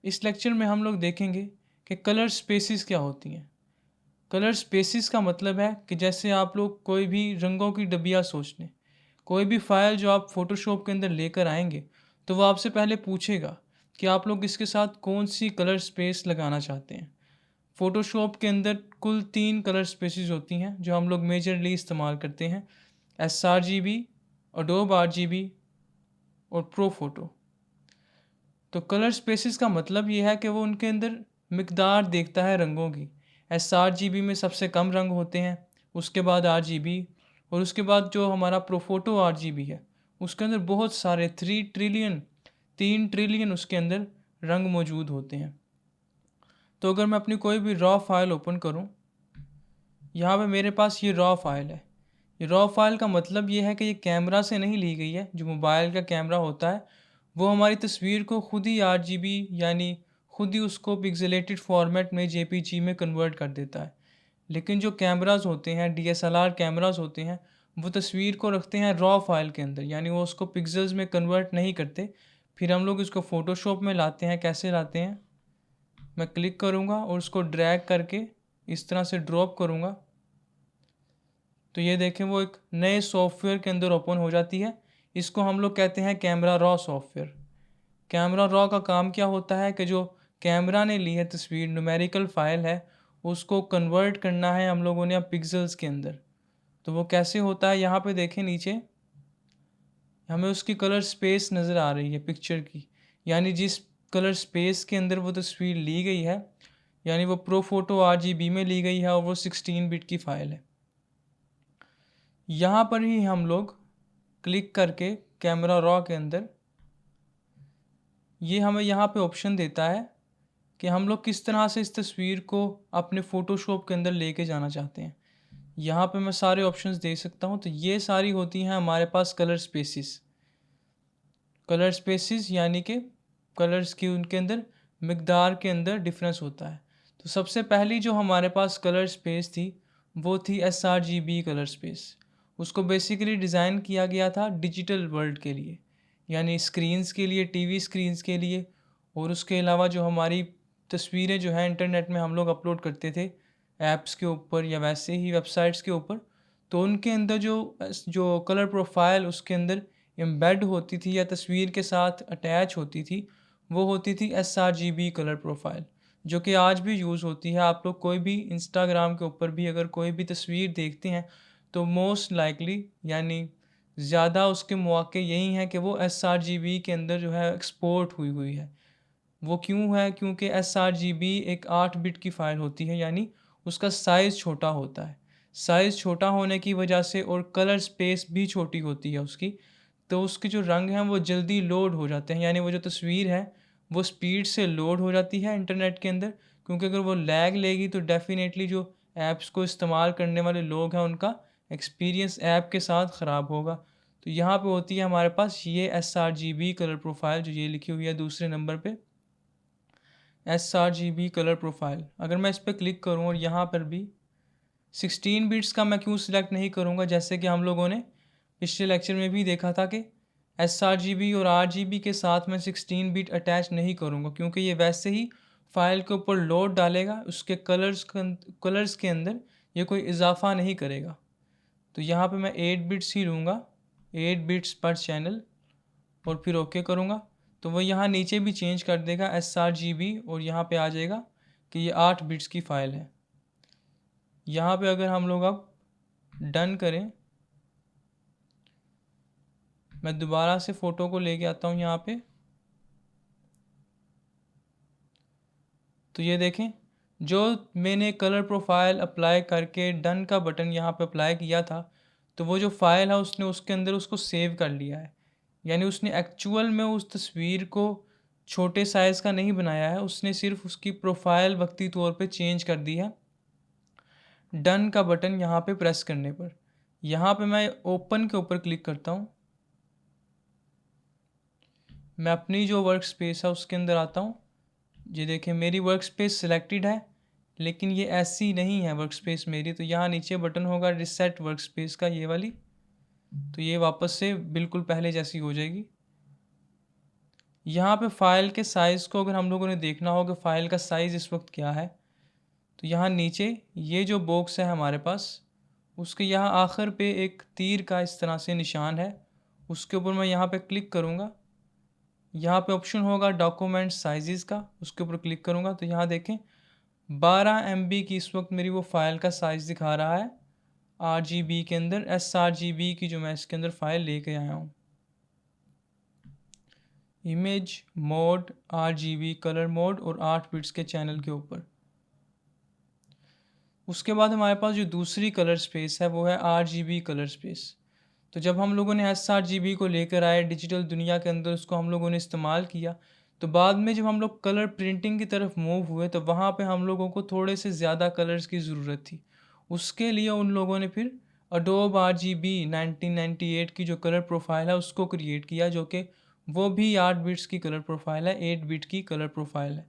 इस लेक्चर में हम लोग देखेंगे कि कलर स्पेसिस क्या होती हैं। कलर स्पेसिस का मतलब है कि जैसे आप लोग कोई भी रंगों की डब्बियाँ सोच लें, कोई भी फाइल जो आप फोटोशॉप के अंदर लेकर आएंगे तो वो आपसे पहले पूछेगा कि आप लोग इसके साथ कौन सी कलर स्पेस लगाना चाहते हैं। फ़ोटोशॉप के अंदर कुल 3 कलर स्पेसिस होती हैं जो हम लोग मेजरली इस्तेमाल करते हैं, sRGB, एडोब RGB और प्रो फोटो। तो कलर स्पेसिस का मतलब ये है कि वो उनके अंदर मिकदार देखता है रंगों की। sRGB में सबसे कम रंग होते हैं, उसके बाद RGB, और उसके बाद जो हमारा प्रोफोटो RGB है उसके अंदर बहुत सारे 3 ट्रिलियन उसके अंदर रंग मौजूद होते हैं। तो अगर मैं अपनी कोई भी रॉ फाइल ओपन करूं, यहाँ पे मेरे पास ये रॉ फाइल है। ये रॉ फाइल का मतलब ये है कि ये कैमरा से नहीं ली गई है। जो मोबाइल का कैमरा होता है वो हमारी तस्वीर को खुद ही RGB यानी खुद ही उसको पिक्सेलेटेड फॉर्मेट में JPG में कन्वर्ट कर देता है। लेकिन जो कैमरास होते हैं, DSLR कैमरास होते हैं, वो तस्वीर को रखते हैं रॉ फाइल के अंदर, यानी वो उसको पिक्सल्स में कन्वर्ट नहीं करते। फिर हम लोग इसको फ़ोटोशॉप में लाते हैं। कैसे लाते हैं, मैं क्लिक करूँगा और उसको ड्रैग करके इस तरह से ड्रॉप करूँगा तो ये देखें वो एक नए सॉफ्टवेयर के अंदर ओपन हो जाती है। इसको हम लोग कहते हैं camera raw software. Camera raw का काम क्या होता है कि जो कैमरा ने ली है तस्वीर, न्यूमेरिकल फाइल है, उसको कन्वर्ट करना है हम लोगों ने अब पिक्सल्स के अंदर। तो वो कैसे होता है, यहाँ पे देखें नीचे हमें उसकी कलर स्पेस नज़र आ रही है पिक्चर की, यानी जिस कलर स्पेस के अंदर वो तस्वीर ली गई है, यानी वो प्रो फोटो RGB में ली गई है और वो 16 बिट की फ़ाइल है। यहाँ पर ही हम लोग क्लिक करके कैमरा रॉ के अंदर ये हमें यहाँ पे ऑप्शन देता है कि हम लोग किस तरह से इस तस्वीर को अपने फ़ोटोशॉप के अंदर लेके जाना चाहते हैं। यहाँ पे मैं सारे ऑप्शंस दे सकता हूँ। तो ये सारी होती हैं हमारे पास कलर स्पेसिस। कलर स्पेसिस यानी कि कलर्स की उनके अंदर मिकदार के अंदर डिफरेंस होता है। तो सबसे पहली जो हमारे पास कलर स्पेस थी वो थी sRGB कलर स्पेस। उसको बेसिकली डिज़ाइन किया गया था डिजिटल वर्ल्ड के लिए, यानी स्क्रीन्स के लिए, टीवी स्क्रीन्स के लिए, और उसके अलावा जो हमारी तस्वीरें जो है इंटरनेट में हम लोग अपलोड करते थे ऐप्स के ऊपर या वैसे ही वेबसाइट्स के ऊपर, तो उनके अंदर जो जो कलर प्रोफाइल उसके अंदर एम्बेड होती थी या तस्वीर के साथ अटैच होती थी, वो होती थी sRGB कलर प्रोफाइल, जो कि आज भी यूज़ होती है। आप लोग कोई भी इंस्टाग्राम के ऊपर भी अगर कोई भी तस्वीर देखते हैं तो मोस्ट लाइकली यानी ज़्यादा उसके मौके यही हैं कि वो sRGB के अंदर जो है एक्सपोर्ट हुई हुई है। वो क्यों है, क्योंकि sRGB एक 8 बिट की फ़ाइल होती है, यानी उसका साइज़ छोटा होता है। साइज़ छोटा होने की वजह से और कलर स्पेस भी छोटी होती है उसकी, तो उसके जो रंग हैं वो जल्दी लोड हो जाते हैं, यानी वो जो तस्वीर है वो स्पीड से लोड हो जाती है इंटरनेट के अंदर। क्योंकि अगर वो लैग लेगी तो डेफ़िनेटली जो ऐप्स को इस्तेमाल करने वाले लोग हैं उनका एक्सपीरियंस ऐप के साथ ख़राब होगा। तो यहाँ पे होती है हमारे पास ये sRGB कलर प्रोफाइल, जो ये लिखी हुई है दूसरे नंबर पे, sRGB कलर प्रोफाइल। अगर मैं इस पर क्लिक करूँ और यहाँ पर भी 16 बिट्स का मैं क्यों सिलेक्ट नहीं करूँगा, जैसे कि हम लोगों ने पिछले लेक्चर में भी देखा था कि sRGB और RGB के साथ मैं 16 बिट अटैच नहीं करूँगा, क्योंकि ये वैसे ही फाइल के ऊपर लोड डालेगा, उसके कलर्स के अंदर ये कोई इजाफा नहीं करेगा। तो यहाँ पे मैं 8 बिट्स ही लूँगा, 8 बिट्स पर चैनल, और फिर ओके करूँगा। तो वो यहाँ नीचे भी चेंज कर देगा sRGB और यहाँ पे आ जाएगा कि ये 8 बिट्स की फ़ाइल है। यहाँ पे अगर हम लोग अब डन करें, मैं दोबारा से फ़ोटो को लेके आता हूँ यहाँ पे, तो ये देखें जो मैंने कलर प्रोफाइल अप्लाई करके डन का बटन यहाँ पे अप्लाई किया था, तो वो जो फ़ाइल है उसने उसके अंदर उसको सेव कर लिया है। यानी उसने एक्चुअल में उस तस्वीर को छोटे साइज़ का नहीं बनाया है, उसने सिर्फ उसकी प्रोफाइल वक्ती तौर पे चेंज कर दी है डन का बटन यहाँ पे प्रेस करने पर। यहाँ पे मैं ओपन के ऊपर क्लिक करता हूँ, मैं अपनी जो वर्क स्पेस है उसके अंदर आता हूँ। ये देखें मेरी वर्क स्पेस सिलेक्टेड है, लेकिन ये ऐसी नहीं है वर्क स्पेस मेरी। तो यहाँ नीचे बटन होगा रिसेट वर्क स्पेस का, ये वाली, तो ये वापस से बिल्कुल पहले जैसी हो जाएगी। यहाँ पे फ़ाइल के साइज़ को अगर हम लोगों ने देखना हो कि फ़ाइल का साइज़ इस वक्त क्या है, तो यहाँ नीचे ये जो बॉक्स है हमारे पास, उसके यहाँ आखिर पे एक तीर का इस तरह से निशान है, उसके ऊपर मैं यहाँ पे क्लिक करूँगा। यहाँ पे ऑप्शन होगा डॉक्यूमेंट साइज़ का, उसके ऊपर क्लिक करूँगा तो यहाँ देखें 12 MB की इस वक्त मेरी वो फ़ाइल का साइज़ दिखा रहा है RGB के अंदर, sRGB की जो मैं इसके अंदर फ़ाइल लेके आया हूँ। Image mode RGB colour mode और 8 बिट्स के चैनल के ऊपर। उसके बाद हमारे पास जो दूसरी कलर स्पेस है वो है RGB कलर स्पेस। तो जब हम लोगों ने sRGB को लेकर आए डिजिटल दुनिया के अंदर, उसको हम लोगों ने इस्तेमाल किया, तो बाद में जब हम लोग कलर प्रिंटिंग की तरफ मूव हुए तो वहाँ पे हम लोगों को थोड़े से ज़्यादा कलर्स की ज़रूरत थी। उसके लिए उन लोगों ने फिर अडोब RGB 1998 की जो कलर प्रोफाइल है उसको क्रिएट किया, जो कि वो भी 8 बिट्स की कलर प्रोफाइल है, 8 बिट की कलर प्रोफाइल है।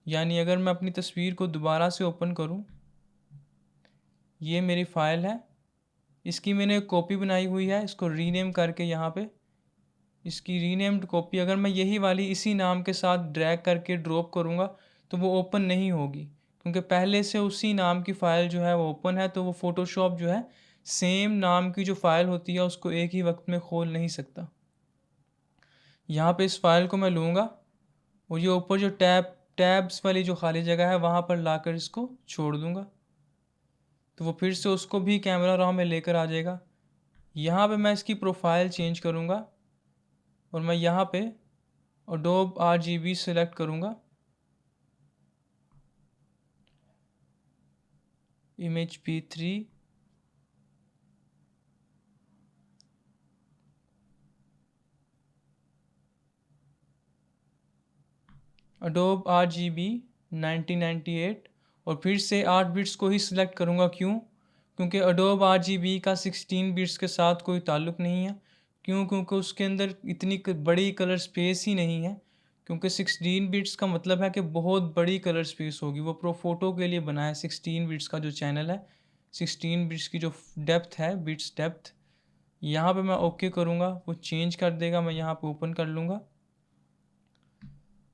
यानी अगर मैं अपनी तस्वीर को दोबारा से ओपन करूँ, ये मेरी फ़ाइल है, इसकी मैंने एक कॉपी बनाई हुई है, इसको रीनेम करके यहाँ पे इसकी रीनेम्ड कॉपी अगर मैं यही वाली इसी नाम के साथ ड्रैग करके ड्रॉप करूँगा तो वो ओपन नहीं होगी, क्योंकि पहले से उसी नाम की फ़ाइल जो है वो ओपन है। तो वो फ़ोटोशॉप जो है सेम नाम की जो फ़ाइल होती है उसको एक ही वक्त में खोल नहीं सकता। यहाँ पे इस फ़ाइल को मैं लूँगा और ये ऊपर जो टैब्स वाली जो खाली जगह है वहाँ पर लाकर इसको छोड़ दूँगा, तो वो फिर से उसको भी कैमरा रॉ में लेकर आ जाएगा। यहाँ पे मैं इसकी प्रोफाइल चेंज करूँगा और मैं यहाँ पे अडोब RGB सेलेक्ट करूँगा, इमेज P3, अडोब RGB 1998 और फिर से 8 बिट्स को ही सिलेक्ट करूँगा। क्यों? क्योंकि अडोब RGB का 16 बिट्स के साथ कोई ताल्लुक़ नहीं है। क्यों? क्योंकि उसके अंदर इतनी बड़ी कलर स्पेस ही नहीं है, क्योंकि 16 बिट्स का मतलब है कि बहुत बड़ी कलर स्पेस होगी। वो प्रोफोटो के लिए बना है 16 बिट्स का जो चैनल है, 16 बिट्स की जो डेप्थ है, बिट्स डेप्थ। यहाँ पे मैं ओके करूँगा, वो चेंज कर देगा। मैं यहाँ पे ओपन कर लूँगा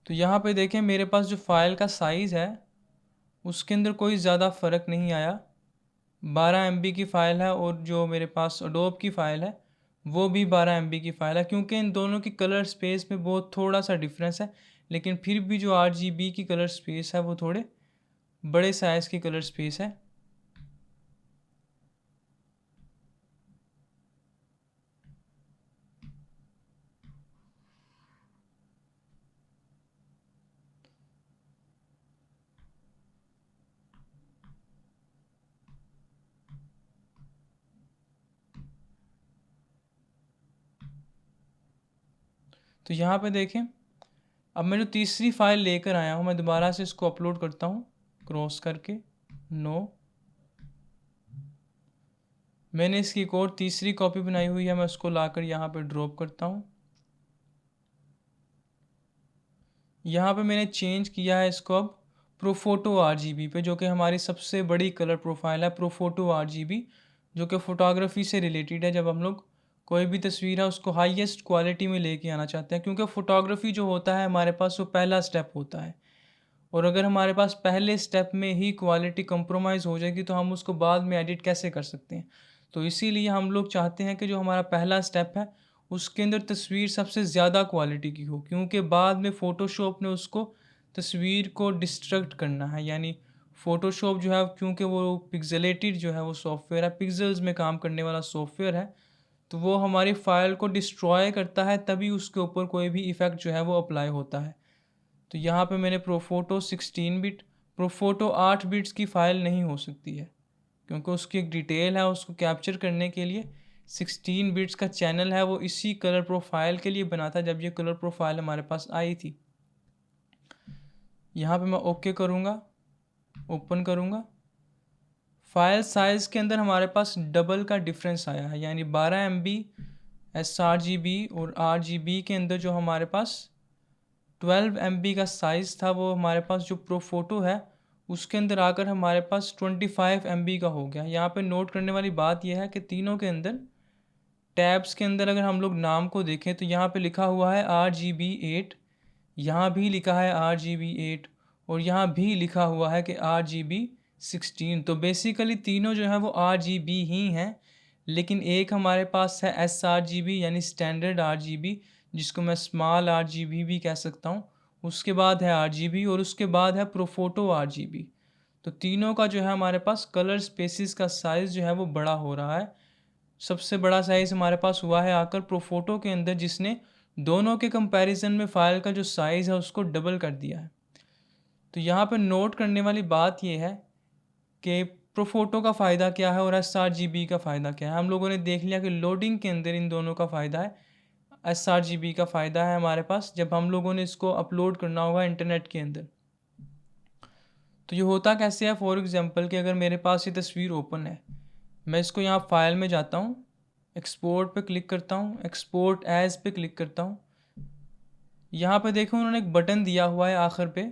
तो यहाँ पे देखें मेरे पास जो फ़ाइल का साइज़ है उसके अंदर कोई ज़्यादा फ़र्क नहीं आया। 12 MB की फ़ाइल है और जो मेरे पास अडोब की फ़ाइल है वो भी 12 MB की फ़ाइल है, क्योंकि इन दोनों की कलर स्पेस में बहुत थोड़ा सा डिफरेंस है। लेकिन फिर भी जो RGB की कलर स्पेस है वो थोड़े बड़े साइज़ की कलर स्पेस है। तो यहाँ पे देखें, अब मैं जो तीसरी फ़ाइल लेकर आया हूँ मैं दोबारा से इसको अपलोड करता हूँ क्रॉस करके। नो, मैंने इसकी एक और तीसरी कॉपी बनाई हुई है, मैं उसको लाकर यहाँ पे ड्रॉप करता हूँ। यहाँ पे मैंने चेंज किया है इसको अब प्रोफोटो RGB पे, जो कि हमारी सबसे बड़ी कलर प्रोफाइल है। प्रोफोटो RGB जो कि फ़ोटोग्राफ़ी से रिलेटेड है। जब हम लोग कोई भी तस्वीर है उसको हाईएस्ट क्वालिटी में लेके आना चाहते हैं, क्योंकि फ़ोटोग्राफ़ी जो होता है हमारे पास वो पहला स्टेप होता है, और अगर हमारे पास पहले स्टेप में ही क्वालिटी कंप्रोमाइज़ हो जाएगी तो हम उसको बाद में एडिट कैसे कर सकते हैं। तो इसीलिए हम लोग चाहते हैं कि जो हमारा पहला स्टेप है उसके अंदर तस्वीर सबसे ज़्यादा क्वालिटी की हो, क्योंकि बाद में फ़ोटोशॉप ने उसको तस्वीर को डिस्ट्रक्ट करना है। यानी फ़ोटोशॉप जो है, क्योंकि वो पिक्सेलेटेड जो है वो सॉफ्टवेयर है, पिक्सेल्स में काम करने वाला सॉफ्टवेयर है, तो वो हमारी फ़ाइल को डिस्ट्रॉय करता है, तभी उसके ऊपर कोई भी इफ़ेक्ट जो है वो अप्लाई होता है। तो यहाँ पे मैंने प्रोफोटो 16 बिट, प्रोफोटो 8 बिट्स की फ़ाइल नहीं हो सकती है, क्योंकि उसकी एक डिटेल है, उसको कैप्चर करने के लिए 16 बिट्स का चैनल है वो इसी कलर प्रोफाइल के लिए बना था जब ये कलर प्रोफाइल हमारे पास आई थी। यहाँ पे मैं ओके करूँगा, ओपन करूँगा। फ़ाइल साइज़ के अंदर हमारे पास डबल का डिफरेंस आया है, यानी 12 MB sRGB और RGB के अंदर जो हमारे पास 12 MB का साइज़ था वो हमारे पास जो प्रोफोटो है उसके अंदर आकर हमारे पास 25 MB का हो गया। यहाँ पे नोट करने वाली बात यह है कि तीनों के अंदर टैब्स के अंदर अगर हम लोग नाम को देखें तो यहाँ पे लिखा हुआ है RGB8, यहाँ भी लिखा है RGB8 और यहाँ भी लिखा हुआ है कि RGB16। तो बेसिकली तीनों जो है वो RGB ही हैं, लेकिन एक हमारे पास है sRGB यानी स्टैंडर्ड RGB, जिसको मैं स्मॉल RGB भी कह सकता हूँ। उसके बाद है RGB और उसके बाद है प्रोफोटो RGB। तो तीनों का जो है हमारे पास कलर स्पेसिस का साइज़ जो है वो बड़ा हो रहा है। सबसे बड़ा साइज़ हमारे पास हुआ है आकर प्रोफोटो के अंदर, जिसने दोनों के कंपैरिजन में फ़ाइल का जो साइज़ है उसको डबल कर दिया है। तो यहाँ पर नोट करने वाली बात यह है कि प्रोफोटो का फ़ायदा क्या है और sRGB का फ़ायदा क्या है। हम लोगों ने देख लिया कि लोडिंग के अंदर इन दोनों का फ़ायदा है। sRGB का फ़ायदा है हमारे पास जब हम लोगों ने इसको अपलोड करना होगा इंटरनेट के अंदर। तो ये होता कैसे है, फॉर एग्ज़ाम्पल कि अगर मेरे पास ये तस्वीर ओपन है, मैं इसको यहाँ फाइल में जाता हूँ, एक्सपोर्ट पे क्लिक करता हूँ, एक्सपोर्ट एज़ पे क्लिक करता हूँ। यहाँ पे देखो उन्होंने एक बटन दिया हुआ है आखिर पे,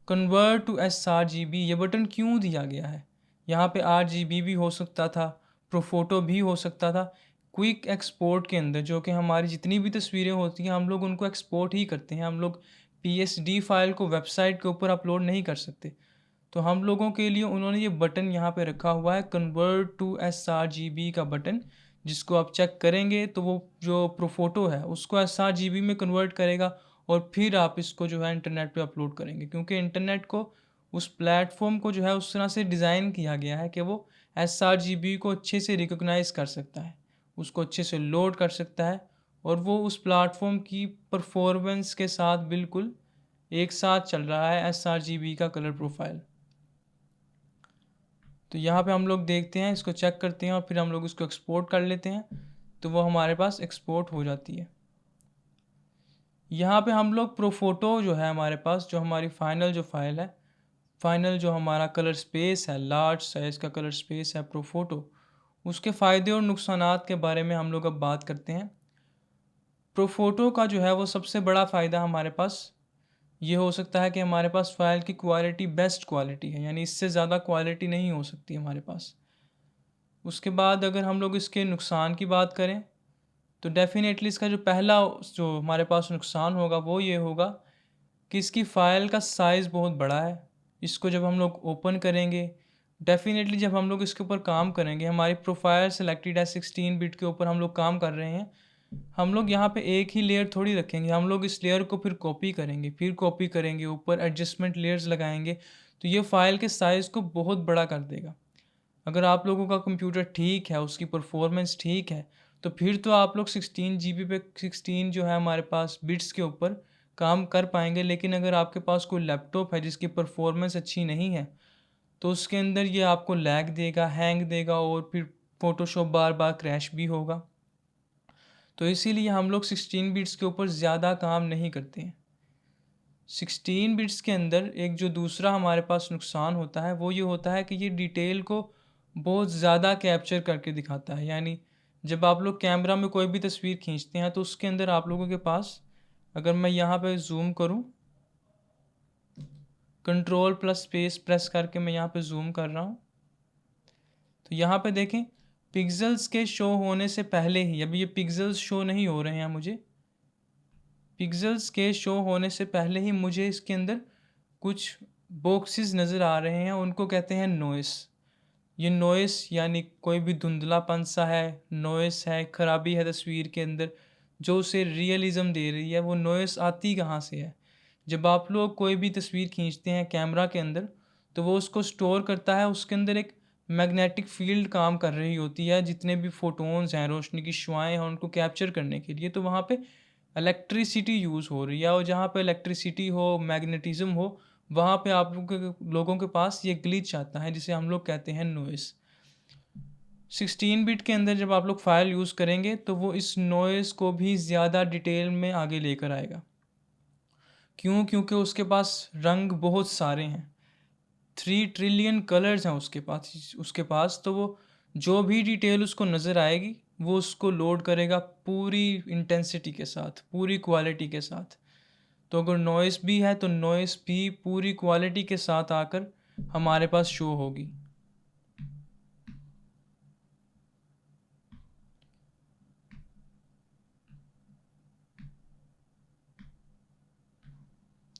कन्वर्ट टू sRGB। ये बटन क्यों दिया गया है? यहाँ पे RGB भी हो सकता था, प्रोफोटो भी हो सकता था। क्विक एक्सपोर्ट के अंदर जो कि हमारी जितनी भी तस्वीरें होती हैं हम लोग उनको एक्सपोर्ट ही करते हैं। हम लोग PSD फाइल को वेबसाइट के ऊपर अपलोड नहीं कर सकते। तो हम लोगों के लिए उन्होंने ये बटन यहाँ पे रखा हुआ है, कन्वर्ट टू sRGB का बटन, जिसको आप चेक करेंगे तो वो जो प्रोफोटो है उसको sRGB में कन्वर्ट करेगा और फिर आप इसको जो है इंटरनेट पे अपलोड करेंगे। क्योंकि इंटरनेट को, उस प्लेटफॉर्म को जो है उस तरह से डिज़ाइन किया गया है कि वो sRGB को अच्छे से रिकॉग्नाइज़ कर सकता है, उसको अच्छे से लोड कर सकता है और वो उस प्लेटफॉर्म की परफॉर्मेंस के साथ बिल्कुल एक साथ चल रहा है sRGB का कलर प्रोफाइल। तो यहाँ पे हम लोग देखते हैं, इसको चेक करते हैं और फिर हम लोग इसको एक्सपोर्ट कर लेते हैं, तो वो हमारे पास एक्सपोर्ट हो जाती है। यहाँ पे हम लोग प्रोफोटो जो है हमारे पास, जो हमारी फाइनल जो फाइल है, फाइनल जो हमारा कलर स्पेस है, लार्ज साइज़ का कलर स्पेस है प्रोफोटो, उसके फ़ायदे और नुकसानात के बारे में हम लोग अब बात करते हैं। प्रोफोटो का जो है वो सबसे बड़ा फ़ायदा हमारे पास ये हो सकता है कि हमारे पास फ़ाइल की क्वालिटी बेस्ट क्वालिटी है, यानी इससे ज़्यादा क्वालिटी नहीं हो सकती हमारे पास। उसके बाद अगर हम लोग इसके नुकसान की बात करें तो डेफ़िनेटली इसका जो पहला जो हमारे पास नुकसान होगा वो ये होगा कि इसकी फ़ाइल का साइज़ बहुत बड़ा है। इसको जब हम लोग ओपन करेंगे, डेफ़िनेटली जब हम लोग इसके ऊपर काम करेंगे, हमारी प्रोफाइल सेलेक्टेड है 16 बिट के ऊपर हम लोग काम कर रहे हैं, हम लोग यहाँ पे एक ही लेयर थोड़ी रखेंगे, हम लोग इस लेयर को फिर कॉपी करेंगे, फिर कॉपी करेंगे, ऊपर एडजस्टमेंट लेयर्स लगाएंगे, तो ये फ़ाइल के साइज़ को बहुत बड़ा कर देगा। अगर आप लोगों का कंप्यूटर ठीक है, उसकी परफॉर्मेंस ठीक है, तो फिर तो आप लोग 16 GB पे 16 जो है हमारे पास बिट्स के ऊपर काम कर पाएंगे। लेकिन अगर आपके पास कोई लैपटॉप है जिसकी परफॉर्मेंस अच्छी नहीं है, तो उसके अंदर ये आपको लैग देगा, हैंग देगा और फिर फ़ोटोशॉप बार बार क्रैश भी होगा। तो इसीलिए हम लोग 16 बिट्स के ऊपर ज़्यादा काम नहीं करते हैं। 16 बिट्स के अंदर एक जो दूसरा हमारे पास नुकसान होता है वो ये होता है कि ये डिटेल को बहुत ज़्यादा कैप्चर करके दिखाता है। यानी जब आप लोग कैमरा में कोई भी तस्वीर खींचते हैं तो उसके अंदर आप लोगों के पास, अगर मैं यहाँ पे जूम करूँ, कंट्रोल प्लस स्पेस प्रेस करके मैं यहाँ पे जूम कर रहा हूँ, तो यहाँ पे देखें पिक्सेल्स के शो होने से पहले ही, अभी ये पिक्सेल्स शो नहीं हो रहे हैं मुझे, पिक्सेल्स के शो होने से पहले ही मुझे इसके अंदर कुछ बॉक्सेस नज़र आ रहे हैं, उनको कहते हैं नॉइस। ये नॉइस यानी कोई भी धुंधलापन सा है, नॉइस है, ख़राबी है तस्वीर के अंदर जो उसे रियलिज़म दे रही है। वो नॉइस आती कहाँ से है? जब आप लोग कोई भी तस्वीर खींचते हैं कैमरा के अंदर, तो वो उसको स्टोर करता है, उसके अंदर एक मैग्नेटिक फील्ड काम कर रही होती है, जितने भी फोटोन्स हैं, रोशनी की शुआएँ हैं, उनको कैप्चर करने के लिए। तो वहाँ पे इलेक्ट्रिसिटी यूज़ हो रही है और जहाँ पे इलेक्ट्रिसिटी हो, मैग्नेटिज़्म हो, वहाँ पे आप लोगों के पास ये ग्लिच आता है जिसे हम लोग कहते हैं नॉइस। 16 बिट के अंदर जब आप लोग फाइल यूज़ करेंगे तो वो इस नॉइस को भी ज़्यादा डिटेल में आगे लेकर आएगा। क्यों? क्योंकि उसके पास रंग बहुत सारे हैं, 3 ट्रिलियन कलर्स हैं उसके पास। तो वो जो भी डिटेल उसको नज़र आएगी वो उसको लोड करेगा पूरी इंटेंसिटी के साथ, पूरी क्वालिटी के साथ। तो अगर नॉइस भी है तो नॉइस भी पूरी क्वालिटी के साथ आकर हमारे पास शो होगी।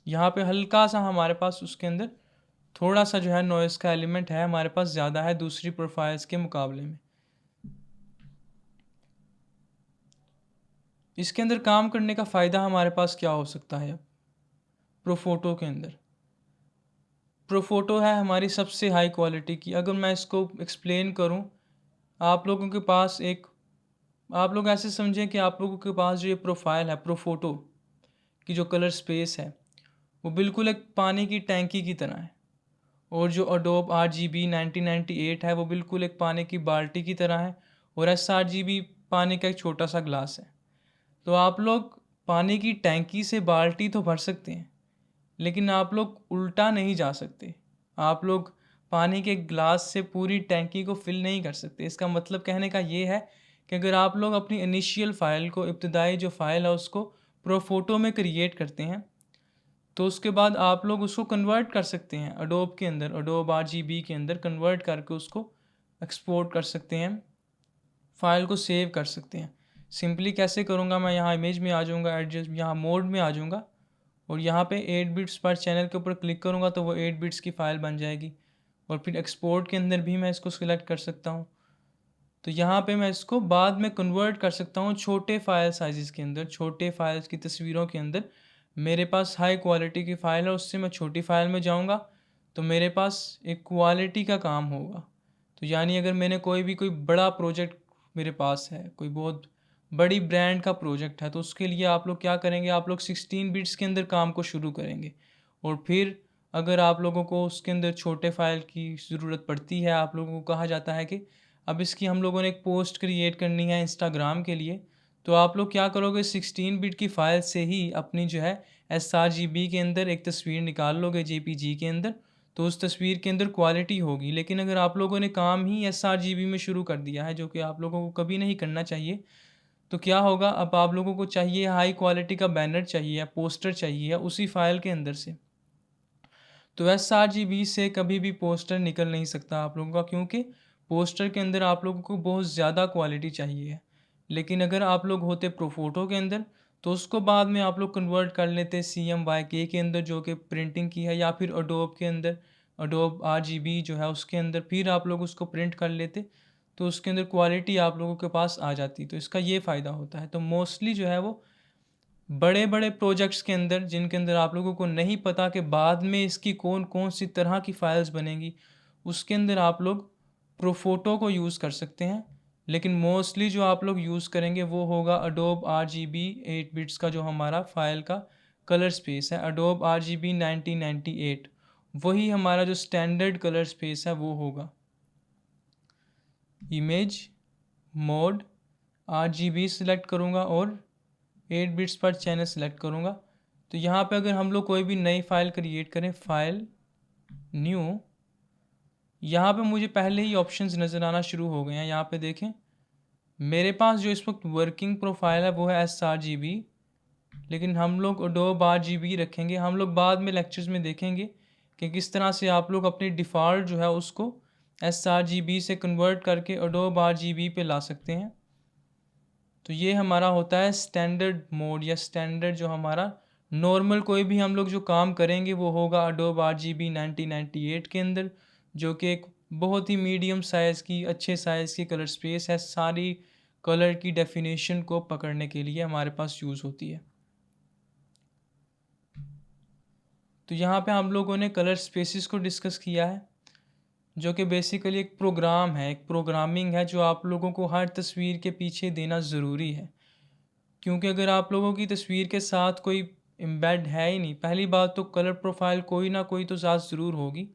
यहाँ पे हल्का सा हमारे पास उसके अंदर थोड़ा सा जो है नॉइज़ का एलिमेंट है हमारे पास ज़्यादा है दूसरी प्रोफाइल्स के मुकाबले में। इसके अंदर काम करने का फ़ायदा हमारे पास क्या हो सकता है? अब प्रोफोटो के अंदर प्रोफोटो है हमारी सबसे हाई क्वालिटी की। अगर मैं इसको एक्सप्लेन करूं, आप लोगों के पास एक आप लोग ऐसे समझें कि आप लोगों के पास जो ये प्रोफाइल है प्रोफोटो की जो कलर स्पेस है वो बिल्कुल एक पानी की टैंकी की तरह है, और जो अडोब RGB 1998 है वो बिल्कुल एक पानी की बाल्टी की तरह है, और sRGB पानी का एक छोटा सा ग्लास है। तो आप लोग पानी की टैंकी से बाल्टी तो भर सकते हैं, लेकिन आप लोग उल्टा नहीं जा सकते। आप लोग पानी के ग्लास से पूरी टैंकी को फिल नहीं कर सकते। इसका मतलब कहने का ये है कि अगर आप लोग अपनी इनिशियल फ़ाइल को, इब्तदाई जो फ़ाइल है उसको प्रोफोटो में क्रिएट करते हैं, तो उसके बाद आप लोग उसको कन्वर्ट कर सकते हैं अडोब के अंदर, अडोब RGB के अंदर कन्वर्ट करके उसको एक्सपोर्ट कर सकते हैं, फ़ाइल को सेव कर सकते हैं। सिंपली कैसे करूँगा, मैं यहाँ इमेज में आ जाऊँगा, एडजस्ट यहाँ मोड में आ जाऊँगा, और यहाँ पे 8 बिट्स पर चैनल के ऊपर क्लिक करूँगा तो वो 8 बिट्स की फ़ाइल बन जाएगी। और फिर एक्सपोर्ट के अंदर भी मैं इसको सिलेक्ट कर सकता हूँ। तो यहाँ पे मैं इसको बाद में कन्वर्ट कर सकता हूँ छोटे फ़ाइल साइज़ के अंदर, छोटे फाइल्स की तस्वीरों के अंदर। मेरे पास हाई क्वालिटी की फ़ाइल है, उससे मैं छोटी फ़ाइल में जाऊँगा तो मेरे पास एक क्वालिटी का काम होगा। तो यानी अगर मैंने कोई बड़ा प्रोजेक्ट मेरे पास है, कोई बहुत बड़ी ब्रांड का प्रोजेक्ट है, तो उसके लिए आप लोग क्या करेंगे, आप लोग 16 बिट्स के अंदर काम को शुरू करेंगे। और फिर अगर आप लोगों को उसके अंदर छोटे फ़ाइल की ज़रूरत पड़ती है, आप लोगों को कहा जाता है कि अब इसकी हम लोगों ने एक पोस्ट क्रिएट करनी है इंस्टाग्राम के लिए, तो आप लोग क्या करोगे, 16 बिट की फ़ाइल से ही अपनी जो है sRGB के अंदर एक तस्वीर निकाल लोगे JPG के अंदर, तो उस तस्वीर के अंदर क्वालिटी होगी। लेकिन अगर आप लोगों ने काम ही sRGB में शुरू कर दिया है, जो कि आप लोगों को कभी नहीं करना चाहिए, तो क्या होगा, अब आप लोगों को चाहिए हाई क्वालिटी का बैनर चाहिए, पोस्टर चाहिए उसी फ़ाइल के अंदर से। तो sRGB से कभी भी पोस्टर निकल नहीं सकता आप लोगों का, क्योंकि पोस्टर के अंदर आप लोगों को बहुत ज़्यादा क्वालिटी चाहिए है। लेकिन अगर आप लोग होते प्रोफोटो के अंदर, तो उसको बाद में आप लोग कन्वर्ट कर लेते CMYK के अंदर, जो कि प्रिंटिंग की है, या फिर अडोब के अंदर, अडोब RGB जो है उसके अंदर, फिर आप लोग उसको प्रिंट कर लेते, तो उसके अंदर क्वालिटी आप लोगों के पास आ जाती। तो इसका ये फ़ायदा होता है। तो मोस्टली जो है वो बड़े बड़े प्रोजेक्ट्स के अंदर, जिनके अंदर आप लोगों को नहीं पता कि बाद में इसकी कौन कौन सी तरह की फ़ाइल्स बनेंगी, उसके अंदर आप लोग प्रोफोटो को यूज़ कर सकते हैं। लेकिन मोस्टली जो आप लोग यूज़ करेंगे वो होगा अडोब RGB 8 बिट्स का, जो हमारा फ़ाइल का कलर स्पेस है अडोब RGB 1998, वही हमारा जो स्टैंडर्ड कलर स्पेस है वो होगा। इमेज, मोड, RGB सिलेक्ट करूँगा और 8 बिट्स पर चैनल सेलेक्ट करूँगा। तो यहाँ पे अगर हम लोग कोई भी नई फ़ाइल क्रिएट करें, फ़ाइल, न्यू, यहाँ पे मुझे पहले ही ऑप्शंस नज़र आना शुरू हो गए हैं। यहाँ पे देखें, मेरे पास जो इस वक्त वर्किंग प्रोफाइल है वो है sRGB, लेकिन हम लोग अडोब RGB रखेंगे। हम लोग बाद में लेक्चर्स में देखेंगे कि किस तरह से आप लोग अपनी डिफ़ॉल्ट जो है उसको sRGB से कन्वर्ट करके अडोब RGB पे ला सकते हैं। तो ये हमारा होता है स्टैंडर्ड मोड, या स्टैंडर्ड जो हमारा नॉर्मल कोई भी हम लोग जो काम करेंगे वो होगा अडोब RGB 1998 के अंदर, जो कि एक बहुत ही मीडियम साइज़ की, अच्छे साइज़ की कलर स्पेस है, सारी कलर की डेफिनेशन को पकड़ने के लिए हमारे पास यूज़ होती है। तो यहाँ पे हम लोगों ने कलर स्पेसिस को डिस्कस किया है, जो कि बेसिकली एक प्रोग्राम है, एक प्रोग्रामिंग है जो आप लोगों को हर तस्वीर के पीछे देना ज़रूरी है। क्योंकि अगर आप लोगों की तस्वीर के साथ कोई एम्बेड है ही नहीं, पहली बात तो कलर प्रोफाइल कोई ना कोई तो साथ ज़रूर होगी,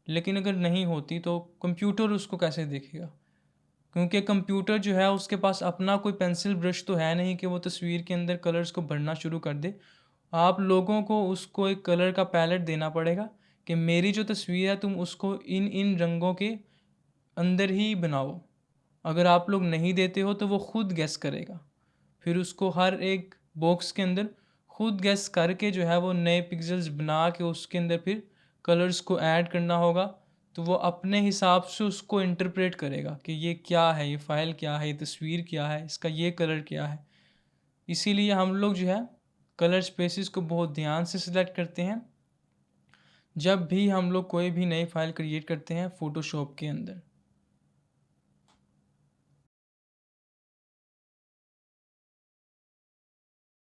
लेकिन अगर नहीं होती तो कंप्यूटर उसको कैसे देखेगा? क्योंकि कंप्यूटर जो है उसके पास अपना कोई पेंसिल ब्रश तो है नहीं कि वो तस्वीर के अंदर कलर्स को भरना शुरू कर दे। आप लोगों को उसको एक कलर का पैलेट देना पड़ेगा कि मेरी जो तस्वीर है तुम उसको इन इन रंगों के अंदर ही बनाओ। अगर आप लोग नहीं देते हो तो वो खुद गेस करेगा, फिर उसको हर एक बॉक्स के अंदर खुद गेस करके जो है वो नए पिक्सेल्स बना के उसके अंदर फिर कलर्स को ऐड करना होगा। तो वो अपने हिसाब से उसको इंटरप्रेट करेगा कि ये क्या है, ये फ़ाइल क्या है, ये तस्वीर क्या है, इसका ये कलर क्या है। इसीलिए हम लोग जो है कलर स्पेसिस को बहुत ध्यान से सिलेक्ट करते हैं जब भी हम लोग कोई भी नई फाइल क्रिएट करते हैं फ़ोटोशॉप के अंदर।